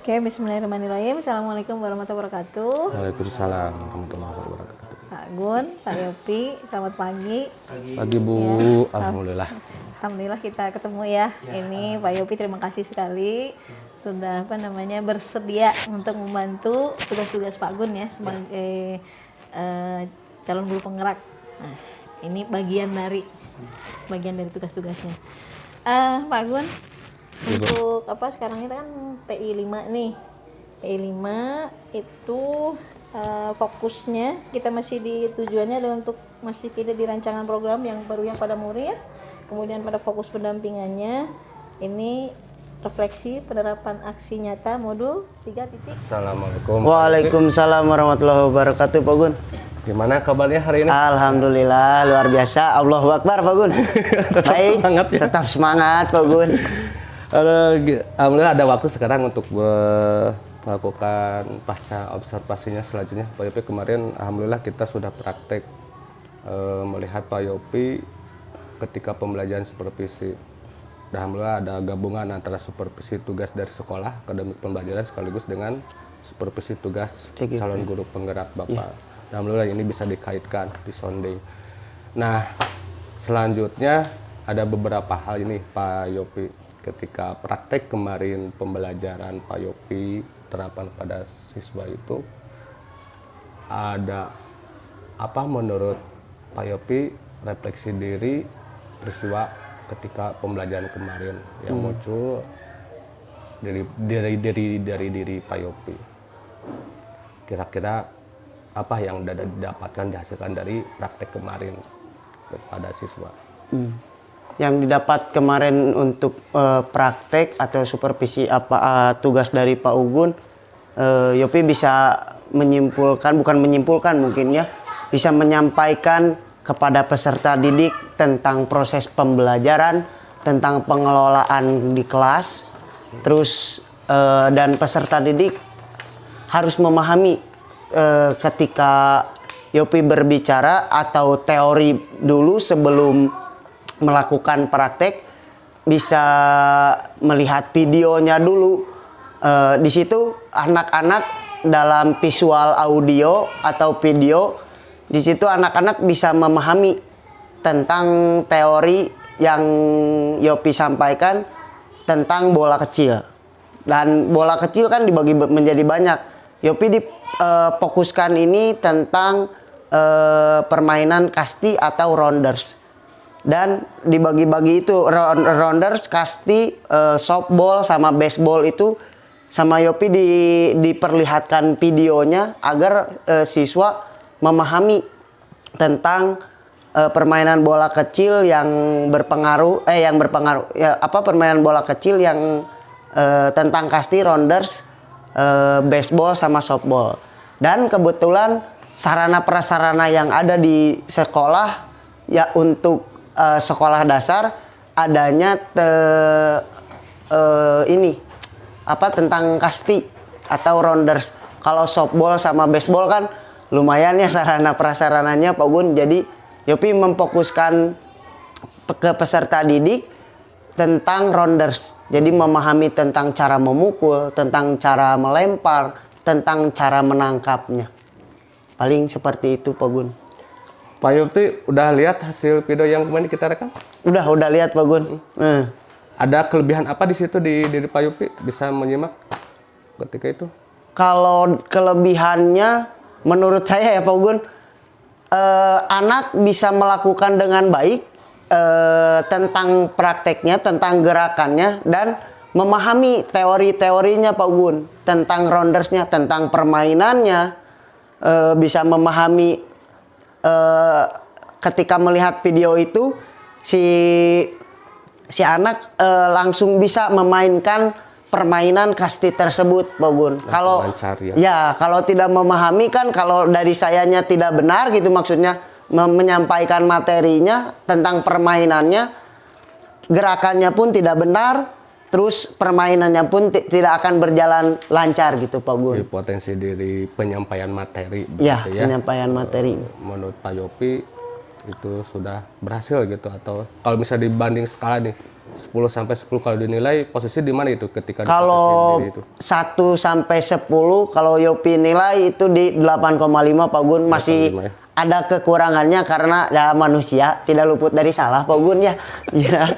Oke, bismillahirrahmanirrahim. Assalamualaikum warahmatullahi wabarakatuh. Waalaikumsalam warahmatullahi wabarakatuh. Pak Gun, Pak Yopi, selamat pagi. Pagi Bu, Ya. alhamdulillah. Alhamdulillah kita ketemu ya. Ini Pak Yopi, terima kasih sekali sudah bersedia untuk membantu tugas-tugas Pak Gun ya sebagai calon guru penggerak. Nah, ini bagian dari tugas-tugasnya. Pak Gun, untuk sekarang kita kan PI 5 nih. PI 5 itu fokusnya kita masih di tujuannya adalah untuk masih kita di rancangan program yang baru yang pada murid. Kemudian pada fokus pendampingannya ini refleksi penerapan aksi nyata modul 3 titik. Assalamualaikum. Waalaikumsalam warahmatullahi wabarakatuh Pak Gun. Gimana kabarnya hari ini? Alhamdulillah luar biasa. Allahu Akbar Pak Gun. Baik, semangat ya. Tetap semangat Pak Gun. Alhamdulillah ada waktu sekarang untuk melakukan pasca observasinya selanjutnya. Pak Yopi kemarin alhamdulillah kita sudah praktek melihat Pak Yopi ketika pembelajaran supervisi. Alhamdulillah ada gabungan antara supervisi tugas dari sekolah, akademik pembelajaran sekaligus dengan supervisi tugas calon guru penggerak Bapak. Alhamdulillah ini bisa dikaitkan, disonding. Nah, selanjutnya ada beberapa hal ini Pak Yopi. Ketika praktek kemarin pembelajaran Pak Yopi terapan pada siswa itu, ada apa menurut Pak Yopi refleksi diri peristiwa ketika pembelajaran kemarin yang muncul dari diri Pak Yopi? Kira-kira apa yang didapatkan dihasilkan dari praktek kemarin kepada siswa? Yang didapat kemarin untuk praktek atau supervisi tugas dari Pak Ugun, Yopi bisa menyimpulkan, bukan menyimpulkan mungkin ya, bisa menyampaikan kepada peserta didik tentang proses pembelajaran, tentang pengelolaan di kelas, terus dan peserta didik harus memahami ketika Yopi berbicara atau teori dulu sebelum melakukan praktek, bisa melihat videonya dulu. Di situ anak-anak dalam visual audio atau video, di situ anak-anak bisa memahami tentang teori yang Yopi sampaikan tentang bola kecil. Dan bola kecil kan dibagi menjadi banyak. Yopi difokuskan ini tentang permainan kasti atau rounders. Dan dibagi-bagi itu rounders, kasti, softball sama baseball itu sama Yopi diperlihatkan videonya agar siswa memahami tentang permainan bola kecil yang berpengaruh permainan bola kecil yang tentang kasti, rounders, baseball sama softball. Dan kebetulan sarana prasarana yang ada di sekolah ya untuk sekolah dasar adanya tentang kasti atau rounders. Kalau softball sama baseball kan lumayan ya sarana prasarananya Pak Gun. Jadi Yopi memfokuskan ke peserta didik tentang rounders. Jadi memahami tentang cara memukul, tentang cara melempar, tentang cara menangkapnya. Paling seperti itu Pak Gun. Pak Yopi udah lihat hasil video yang kemarin kita rekam? Udah lihat Pak Gun. Ada kelebihan apa di situ di diri Pak Yopi bisa menyimak ketika itu? Kalau kelebihannya menurut saya ya Pak Gun, anak bisa melakukan dengan baik tentang prakteknya, tentang gerakannya, dan memahami teori-teorinya Pak Gun, tentang roundersnya, tentang permainannya, bisa memahami ketika melihat video itu si anak langsung bisa memainkan permainan kasti tersebut Pak Gun. Kalau kalau tidak memahami kan, kalau dari sayanya tidak benar gitu, maksudnya menyampaikan materinya tentang permainannya, gerakannya pun tidak benar, terus permainannya pun tidak akan berjalan lancar gitu Pak Gun. Potensi dari penyampaian materi. Ya, penyampaian materi. Menurut Pak Yopi itu sudah berhasil gitu, atau kalau misalnya dibanding skala nih 10 sampai 10 kalau dinilai posisi di mana itu ketika di Kalau posisi diri itu? 1 sampai 10 kalau Yopi nilai itu di 8,5 Pak Gun, masih 8,5 ya. ada kekurangannya karena ya manusia tidak luput dari salah Pak Gun ya. Ya.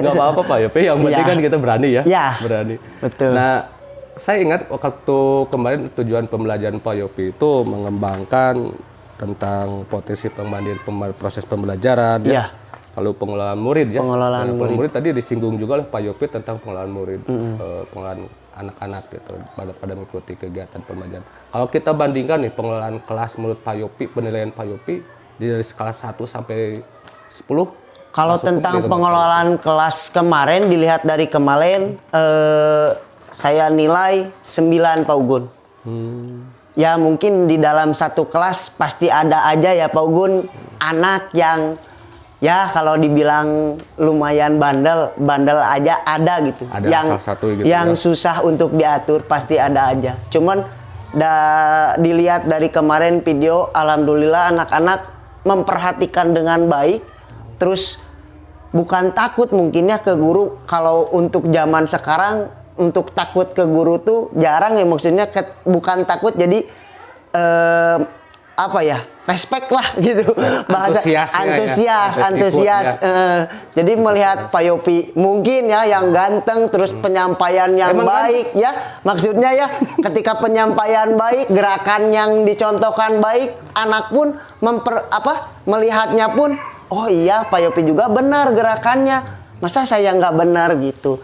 Nggak apa-apa Pak Yopi, yang penting Ya. kan kita berani ya. Ya. Berani. Betul. Nah, saya ingat waktu kemarin tujuan pembelajaran Pak Yopi itu mengembangkan tentang potensi proses pembelajaran Ya. Lalu pengelolaan murid ya. Pengelolaan murid tadi disinggung juga oleh Pak Yopi tentang pengelolaan murid, pengelolaan anak-anak gitu pada mengikuti kegiatan pembelajaran. Kalau kita bandingkan nih pengelolaan kelas menurut Pak Yopi, penilaian Pak Yopi dari skala 1 sampai 10. Kalau tentang pengelolaan kelas kemarin, dilihat dari kemarin, saya nilai 9 Pak Ugun. Ya mungkin di dalam satu kelas pasti ada aja ya Pak Ugun, anak yang ya kalau dibilang lumayan bandel aja ada gitu. Ada yang salah satu gitu yang ya. susah untuk diatur pasti ada aja. Cuman dilihat dari kemarin video, alhamdulillah anak-anak memperhatikan dengan baik. Terus bukan takut mungkinnya ke guru. Kalau untuk zaman sekarang untuk takut ke guru tuh jarang ya, maksudnya bukan takut jadi apa ya, respect lah gitu, bahasa antusias. Jadi melihat Pak Yopi mungkin ya yang ganteng, terus penyampaian yang baik ya, maksudnya ya ketika penyampaian baik, gerakan yang dicontohkan baik, anak pun melihatnya pun, oh iya Pak Yopi juga benar gerakannya, masa saya nggak benar gitu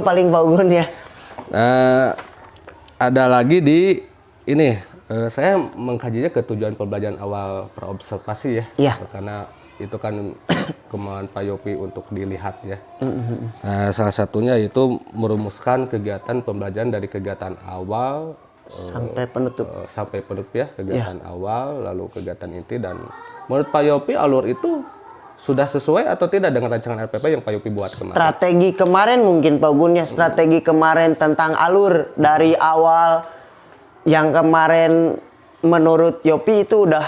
paling Pak Ugun ya. Ada lagi di ini, saya mengkajinya ke tujuan pembelajaran awal praobservasi ya. Iya. Karena itu kan kemauan Pak Yopi untuk dilihat ya. Salah satunya itu merumuskan kegiatan pembelajaran dari kegiatan awal sampai penutup. Sampai penutup ya, kegiatan awal, lalu kegiatan inti. Dan menurut Pak Yopi alur itu sudah sesuai atau tidak dengan rancangan RPP yang Pak Yopi buat kemarin? Strategi kemarin mungkin Pak Gun ya, strategi kemarin tentang alur dari awal yang kemarin menurut Yopi itu udah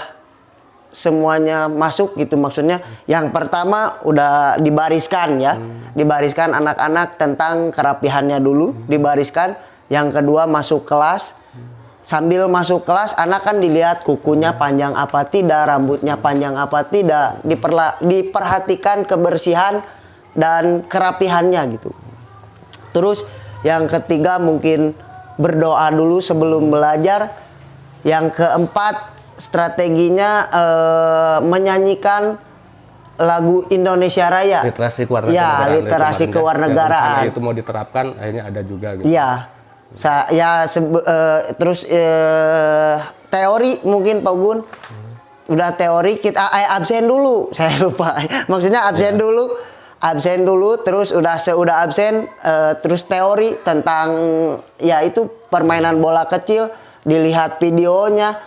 semuanya masuk gitu, maksudnya yang pertama udah dibariskan ya, dibariskan anak-anak tentang kerapihannya dulu, dibariskan. Yang kedua masuk kelas. Sambil masuk kelas, anak kan dilihat kukunya panjang apa tidak, rambutnya panjang apa tidak, diperhatikan kebersihan dan kerapihannya gitu. Terus yang ketiga mungkin berdoa dulu sebelum belajar. Yang keempat strateginya menyanyikan lagu Indonesia Raya. Literasi kewarganegaraan. Ya, literasi kewarganegaraan. Itu mau diterapkan, akhirnya ada juga gitu. Iya. Terus teori mungkin Pak Gun. Udah teori kita absen dulu. Saya lupa. Maksudnya absen dulu. Absen dulu, terus udah absen, terus teori tentang ya itu permainan bola kecil, dilihat videonya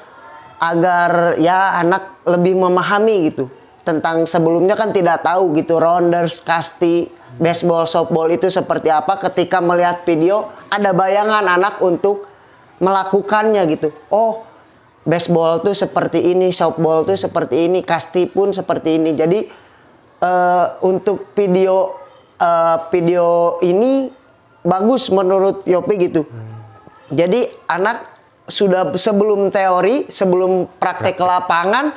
agar ya anak lebih memahami gitu. Tentang sebelumnya kan tidak tahu gitu, rounders, kasti, baseball, softball itu seperti apa. Ketika melihat video ada bayangan anak untuk melakukannya gitu. Oh, baseball tuh seperti ini, softball tuh seperti ini, kasti pun seperti ini. Jadi untuk video ini bagus menurut Yopi gitu. Jadi anak sudah sebelum teori, sebelum praktek ke lapangan,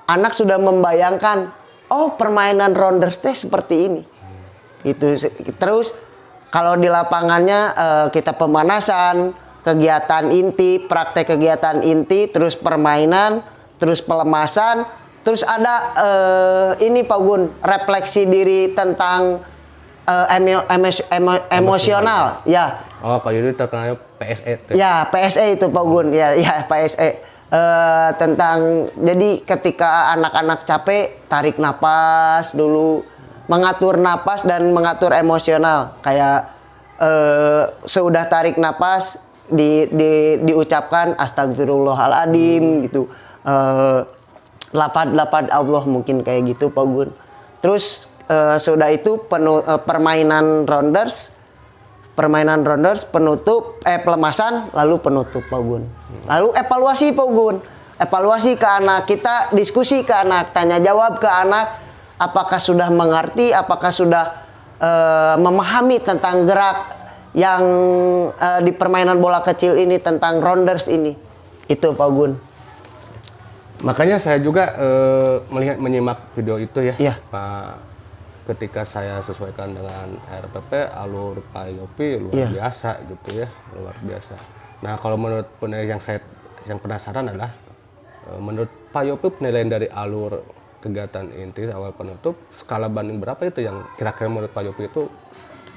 anak sudah membayangkan, oh permainan rounders teh seperti ini. Gitu. Terus kalau di lapangannya kita pemanasan, kegiatan inti, praktek kegiatan inti, terus permainan, terus pelemasan, terus ada ini Pak Gun, refleksi diri tentang emosional, ya. Oh, Pak Yudi terkenalnya PSE. Ya, PSE itu Pak Gun, ya PSE. Tentang jadi ketika anak-anak capek, tarik napas dulu, mengatur napas dan mengatur emosional. Kayak sudah tarik napas diucapkan astagfirullahaladzim gitu. Lafad Allah mungkin kayak gitu Pak Gun. Terus sudah itu permainan rounders penutup pelemasan lalu penutup Pak Gun. Lalu evaluasi Pak Gun. Evaluasi ke anak, kita diskusi ke anak, tanya jawab ke anak apakah sudah mengerti, apakah sudah memahami tentang gerak yang di permainan bola kecil ini, tentang rounders ini? Itu Pak Gun. Makanya saya juga menyimak video itu ya, Iya. Pak. Ketika saya sesuaikan dengan RPP, alur Pak Yopi luar biasa gitu ya, luar biasa. Nah, kalau menurut penilaian yang penasaran adalah menurut Pak Yopi penilaian dari alur kegiatan inti awal penutup skala banding berapa itu yang kira-kira menurut Pak Yopi itu?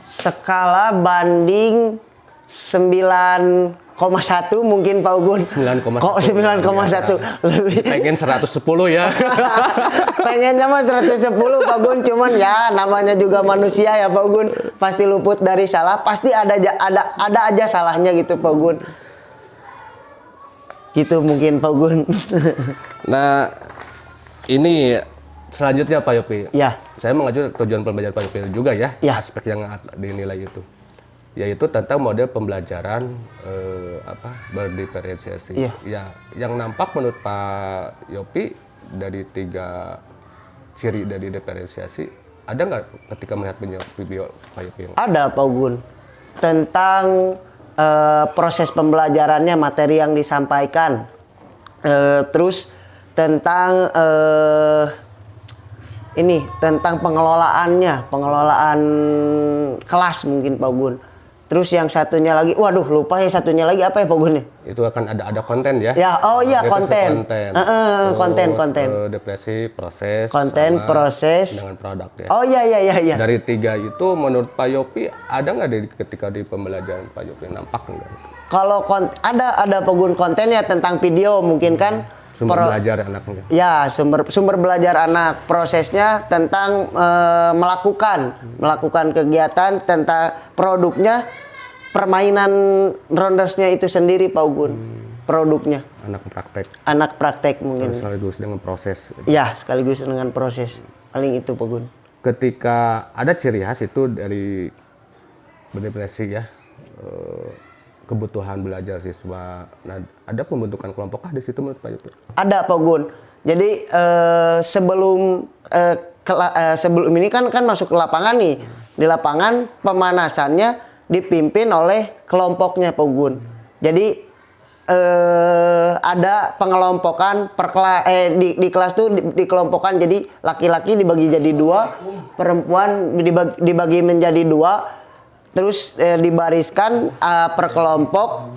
Skala banding 9,1 mungkin Pak Ugun. 9,1. Kok 9,1 lebih. Pengen 110 ya. Pengennya mah 110 Pak Gun, cuman ya namanya juga manusia ya Pak Gun. Pasti luput dari salah, pasti ada aja salahnya gitu Pak Gun. Gitu mungkin Pak Gun. Nah, ini selanjutnya Pak Yopi. Ya. Saya mengacu tujuan pembelajaran Pak Yopi juga ya, Ya. aspek yang dinilai itu. Yaitu tentang model pembelajaran berdiferensiasi. Iya. Ya, yang nampak menurut Pak Yopi dari 3 ciri dari diferensiasi, ada nggak ketika melihat video Pak Yopi? Ada Pak Gun. Tentang proses pembelajarannya, materi yang disampaikan. Terus tentang tentang pengelolaan kelas mungkin Pak Gun. Terus yang satunya lagi, waduh lupa yang satunya lagi apa ya Pak Gun? Itu akan ada konten ya? Ya, oh iya konten. Terus, Konten. Depresi, proses, Konten, sama proses. dengan produk ya. Oh iya. Dari 3 itu menurut Pak Yopi ada nggak ketika di pembelajaran Pak Yopi nampak nggak? Kalau ada Pak Gun konten ya tentang video mungkin kan. Sumber belajar anaknya. Ya, sumber belajar anak, prosesnya tentang melakukan kegiatan, tentang produknya, permainan roundersnya itu sendiri Pak Gun. Produknya. Anak praktek mungkin. Sekaligus dengan proses. Ya, sekaligus dengan proses. Paling itu Pak Gun. Ketika ada ciri khas itu dari berdepresi ya, kebutuhan belajar siswa. Nah, ada pembentukan kelompokkah di situ menurut Pak Yopi? Ada Pak Gun. Jadi sebelum ini kan masuk ke lapangan nih. Di lapangan pemanasannya dipimpin oleh kelompoknya Pak Gun. Jadi ada pengelompokan di kelas tuh dikelompokkan, jadi laki-laki dibagi jadi 2, perempuan dibagi menjadi 2. Terus dibariskan per kelompok.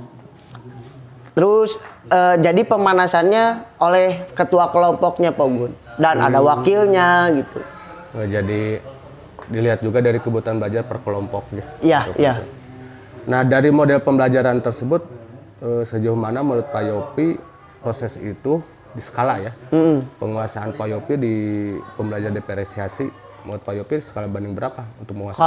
Terus jadi pemanasannya oleh ketua kelompoknya Pak Gun. Dan ada wakilnya gitu. Jadi dilihat juga dari kebutuhan belajar per kelompoknya. Iya. Nah, dari model pembelajaran tersebut sejauh mana menurut Pak Yopi proses itu di skala ya? Penguasaan Pak Yopi di pembelajaran diferensiasi menurut Pak Yopi skala banding berapa untuk menguasai?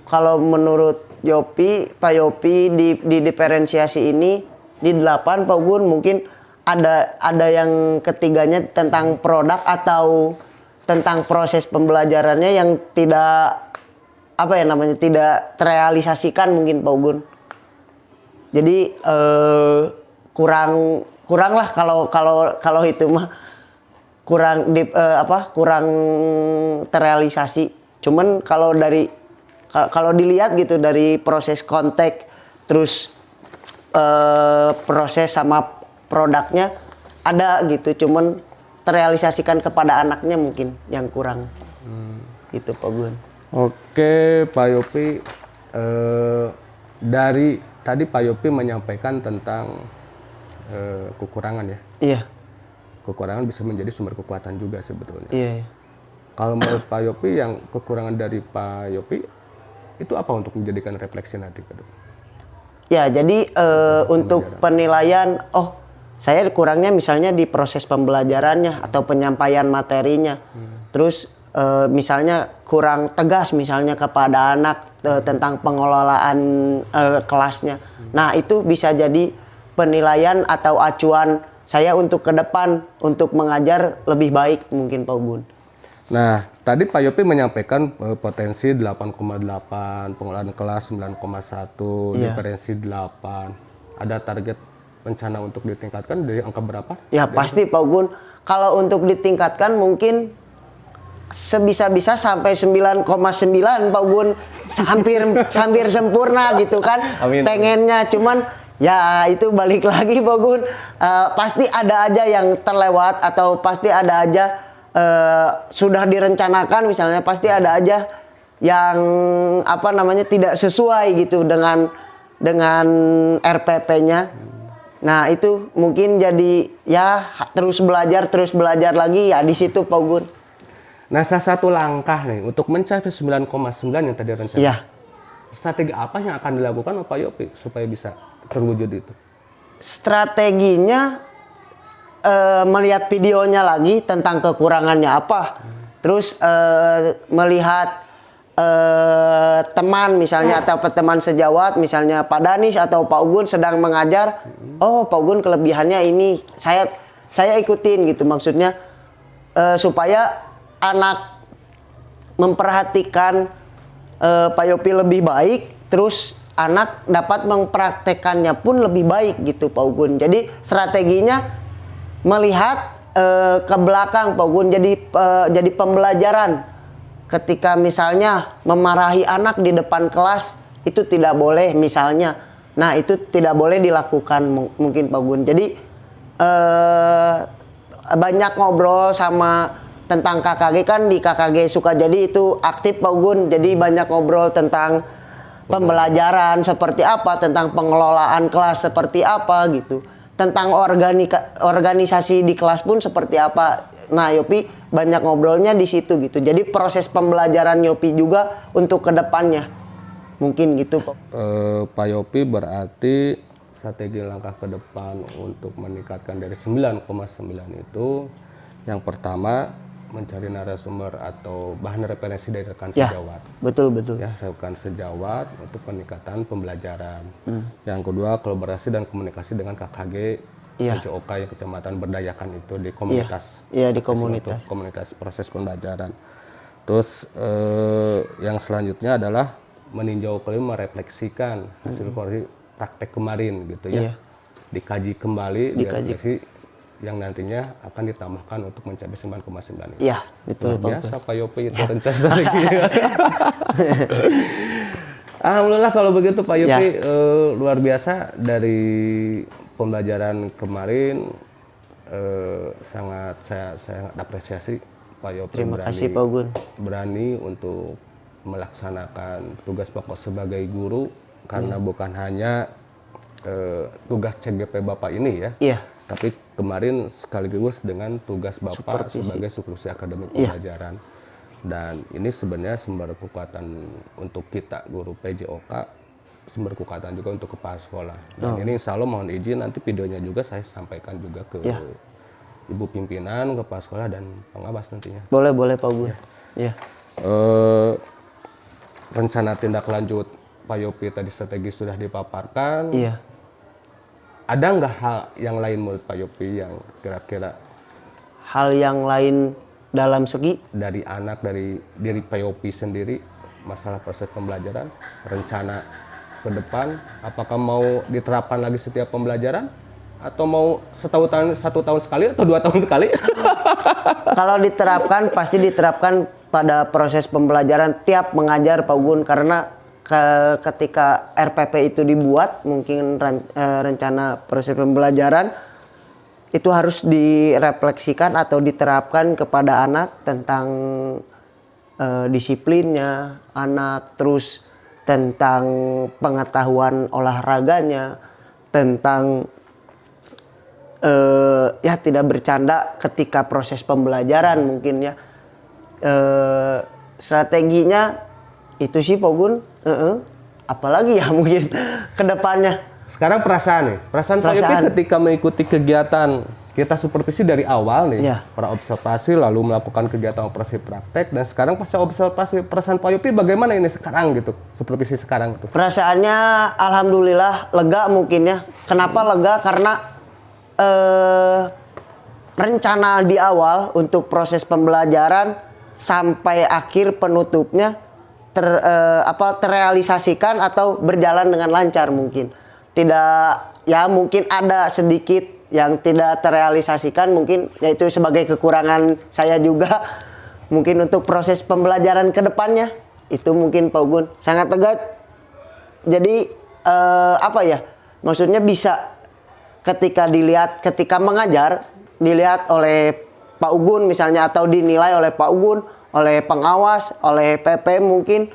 Kalau menurut Yopi, Pak Yopi di diferensiasi ini di 8 Pak Gun, mungkin ada yang ketiganya tentang produk atau tentang proses pembelajarannya yang tidak tidak terrealisasikan mungkin Pak Gun. Jadi kurang lah kalau itu mah kurang terrealisasi. Cuman kalau dilihat gitu dari proses kontak terus proses sama produknya ada gitu, cuman terrealisasikan kepada anaknya mungkin yang kurang. Gitu Pak Gun. Oke Pak Yopi, dari tadi Pak Yopi menyampaikan tentang kekurangan ya. Iya. Kekurangan bisa menjadi sumber kekuatan juga sebetulnya. Iya. Kalau menurut Pak Yopi, yang kekurangan dari Pak Yopi itu apa untuk menjadikan refleksi nanti ke depan? Ya, jadi untuk penilaian, saya kurangnya misalnya di proses pembelajarannya atau penyampaian materinya. Terus misalnya kurang tegas misalnya kepada anak tentang pengelolaan kelasnya. Nah, itu bisa jadi penilaian atau acuan saya untuk ke depan untuk mengajar lebih baik mungkin Pak Gun. Nah, tadi Pak Yopi menyampaikan potensi 8,8, pengelolaan kelas 9,1, diferensi 8. Ada target rencana untuk ditingkatkan dari angka berapa? Ya pasti Pak Gun. Kalau untuk ditingkatkan mungkin sebisa-bisa sampai 9,9 Pak Gun, hampir sempurna gitu kan. Amin. Pengennya cuman ya itu balik lagi Pak Gun. Pasti ada aja yang terlewat atau pasti ada aja sudah direncanakan misalnya, pasti ada aja yang apa namanya tidak sesuai gitu dengan RPP-nya. Nah itu mungkin jadi ya terus belajar lagi ya di situ Pak Gun. Nah, salah satu langkah nih untuk mencapai 9,9 yang tadi rencana. Iya. Strategi apa yang akan dilakukan oleh Pak Yopi supaya bisa terwujud itu? Strateginya melihat videonya lagi tentang kekurangannya apa. Terus melihat teman misalnya atau teman sejawat misalnya Pak Danis atau Pak Ugun sedang mengajar. Oh, Pak Ugun kelebihannya ini. Saya ikutin gitu maksudnya supaya anak memperhatikan Pak Yopi lebih baik, terus anak dapat mempraktekannya pun lebih baik gitu Pak Ugun. Jadi strateginya melihat ke belakang Pak Ugun, jadi pembelajaran. Ketika misalnya memarahi anak di depan kelas itu tidak boleh misalnya. Nah, itu tidak boleh dilakukan mungkin Pak Ugun. Jadi banyak ngobrol sama tentang KKG kan, di KKG Sukajadi itu aktif Pak Ugun. Jadi banyak ngobrol tentang pembelajaran seperti apa, tentang pengelolaan kelas seperti apa gitu. Tentang organisasi di kelas pun seperti apa. Nah, Yopi banyak ngobrolnya di situ gitu. Jadi proses pembelajaran Yopi juga untuk kedepannya. Mungkin gitu Pak. Pak Yopi berarti strategi langkah ke depan untuk meningkatkan dari 9,9 itu yang pertama mencari narasumber atau bahan referensi dari rekan sejawat. Betul. Ya, rekan sejawat untuk peningkatan pembelajaran. Yang kedua, kolaborasi dan komunikasi dengan KKG PJOK yang Kecamatan Berdayakan itu di komunitas. Iya, di komunitas. Untuk komunitas proses pembelajaran. Terus yang selanjutnya adalah meninjau kembali, merefleksikan hasil praktek kemarin gitu ya. Dikaji kembali, direfleksi yang nantinya akan ditambahkan untuk mencapai 9,9 itu. Iya, betul Pak. Biasa Pak Yopi itu rencana lagi. Alhamdulillah kalau begitu Pak Yopi, luar biasa dari pembelajaran kemarin, sangat saya apresiasi Pak Yopi. Terima kasih Pak Gun. Berani untuk melaksanakan tugas pokok sebagai guru karena bukan hanya tugas CGP Bapak ini ya. Iya. Tapi kemarin sekaligus dengan tugas Bapak sebagai supervisi akademik pembelajaran. Dan ini sebenarnya sumber kekuatan untuk kita guru PJOK, sumber kekuatan juga untuk kepala sekolah. Dan ini insya Allah mohon izin nanti videonya juga saya sampaikan juga ke Ibu pimpinan, kepala sekolah dan pengawas nantinya. Boleh Pak Gun. Iya. Rencana tindak lanjut Pak Yopi tadi strategi sudah dipaparkan. Iya. Ada nggak hal yang lain menurut Pak Yopi yang kira-kira hal yang lain dalam segi dari anak, dari diri Pak Yopi sendiri, masalah proses pembelajaran, rencana ke depan, apakah mau diterapkan lagi setiap pembelajaran atau mau satu tahun sekali atau 2 tahun sekali? Kalau diterapkan pasti diterapkan pada proses pembelajaran tiap mengajar Pak Gun, karena ketika RPP itu dibuat, mungkin rencana proses pembelajaran itu harus direfleksikan atau diterapkan kepada anak tentang disiplinnya anak, terus tentang pengetahuan olahraganya, tentang ya tidak bercanda ketika proses pembelajaran mungkin ya. Strateginya itu sih Pak Gun. Apalagi ya mungkin ke depannya. Sekarang perasaan Pak Yopi ketika mengikuti kegiatan kita supervisi dari awal nih, para observasi lalu melakukan kegiatan operasi praktek, dan sekarang pasca observasi perasaan Pak Yopi bagaimana ini sekarang gitu, supervisi sekarang gitu? Perasaannya alhamdulillah lega mungkin ya. Kenapa lega? Karena rencana di awal untuk proses pembelajaran sampai akhir penutupnya terrealisasikan atau berjalan dengan lancar mungkin. Tidak, ya mungkin ada sedikit yang tidak terrealisasikan mungkin, yaitu sebagai kekurangan saya juga. mungkin untuk proses pembelajaran ke depannya itu mungkin Pak Ugun sangat tegas. Jadi apa ya? Maksudnya bisa ketika mengajar dilihat oleh Pak Ugun misalnya atau dinilai oleh Pak Ugun, oleh pengawas, oleh PP mungkin,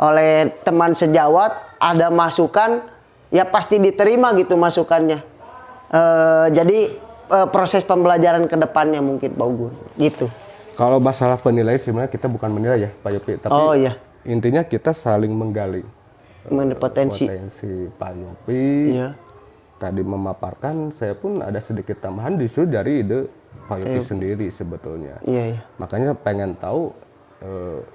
oleh teman sejawat ada masukan ya pasti diterima gitu masukannya. Jadi proses pembelajaran ke depannya mungkin Pak Ugun gitu. Kalau masalah penilaian sebenarnya kita bukan menilai ya Pak Yopi, tapi intinya kita saling menggali potensi Pak Yopi. Iya. Tadi memaparkan, saya pun ada sedikit tambahan justru dari ide Pak Yopi sendiri sebetulnya. Iya, iya. Makanya pengen tahu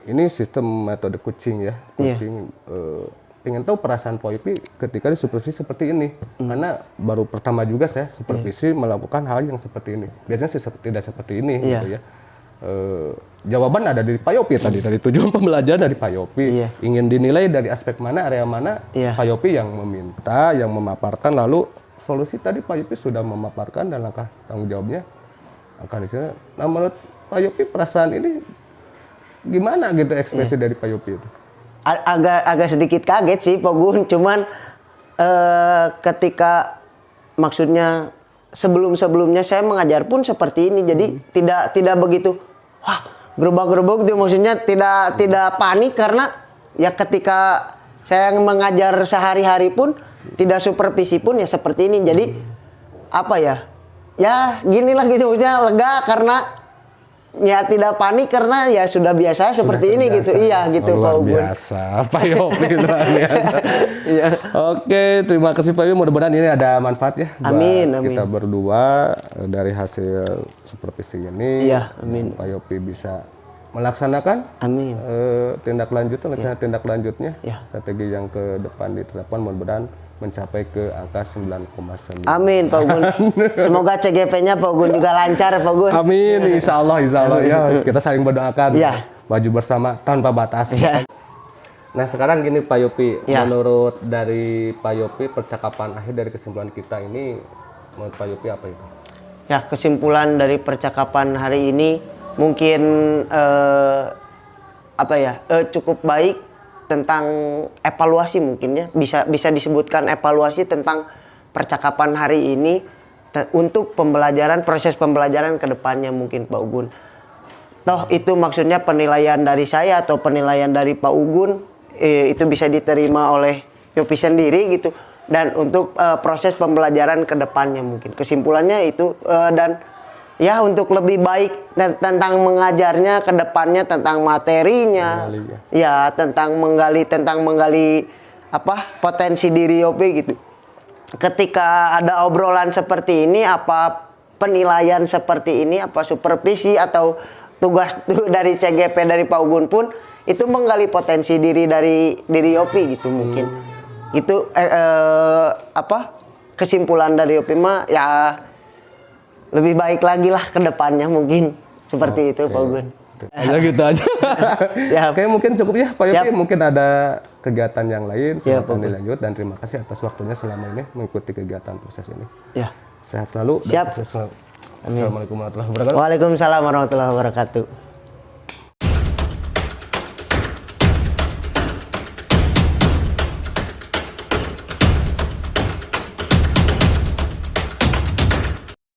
ini sistem metode coaching ya, coaching. Pengen tahu perasaan Pak Yopi ketika di supervisi seperti ini, karena baru pertama juga saya supervisi melakukan hal yang seperti ini. Biasanya tidak seperti ini, gitu ya. Jawaban ada dari Pak Yopi tadi, dari tujuan pembelajaran dari Pak Yopi. Ingin dinilai dari aspek mana, area mana, Pak Yopi yang meminta, yang memaparkan, lalu solusi tadi Pak Yopi sudah memaparkan dan langkah tanggung jawabnya akan di sana. Nah, menurut Pak Yopi perasaan ini gimana gitu ekspresi dari Pak Yopi itu? Agak sedikit kaget sih Pak Gun, cuman ketika maksudnya sebelumnya saya mengajar pun seperti ini, jadi tidak begitu wah gerobak-gerobak gitu, maksudnya tidak panik karena ya ketika saya mengajar sehari-hari pun tidak supervisi pun ya seperti ini, jadi apa ya ginilah gitu, maksudnya lega karena ya tidak panik karena ya sudah biasa seperti ini gitu. Iya gitu Pak Ugun. Biasa Pak Yopi ternyata. Iya. Oke, terima kasih Pak Yopi, mudah-mudahan ini ada manfaat ya. Amin, buat kita berdua dari hasil supervisi ini. Iya, amin. Pak Yopi bisa melaksanakan tindak lanjutnya, strategi yang ke depan diterapkan, mudah-mudahan mencapai ke angka 9,9. Amin Pak Ugun. Semoga CGP-nya Pak Ugun juga lancar Pak Ugun. Amin, insya Allah ya, kita saling berdoakan. Maju bersama tanpa batas. Nah sekarang gini Pak Yopi, menurut dari Pak Yopi percakapan akhir dari kesimpulan kita ini, menurut Pak Yopi apa itu? Ya, kesimpulan dari percakapan hari ini mungkin cukup baik tentang evaluasi, mungkin ya bisa disebutkan evaluasi tentang percakapan hari ini untuk proses pembelajaran ke depannya mungkin Pak Ugun. Toh itu maksudnya penilaian dari saya atau penilaian dari Pak Ugun itu bisa diterima oleh Yopi sendiri gitu, dan untuk proses pembelajaran ke depannya mungkin kesimpulannya itu dan ya untuk lebih baik tentang mengajarnya ke depannya, tentang materinya, tentang menggali potensi diri Yopi gitu. Ketika ada obrolan seperti ini, apa penilaian seperti ini, apa supervisi atau tugas dari CGP dari Pak Ugun pun itu menggali potensi diri Yopi gitu mungkin. Itu kesimpulan dari Yopi mah ya lebih baik lagi lah ke depannya mungkin seperti itu Pak Ugun. Ya gitu aja. Siap. Oke, mungkin cukup ya Pak Yopi. Mungkin ada kegiatan yang lain silahkan dilanjut, dan terima kasih atas waktunya selama ini mengikuti kegiatan proses ini. Ya. Sehat selalu. Siap. Assalamualaikum warahmatullahi wabarakatuh. Waalaikumsalam warahmatullahi wabarakatuh.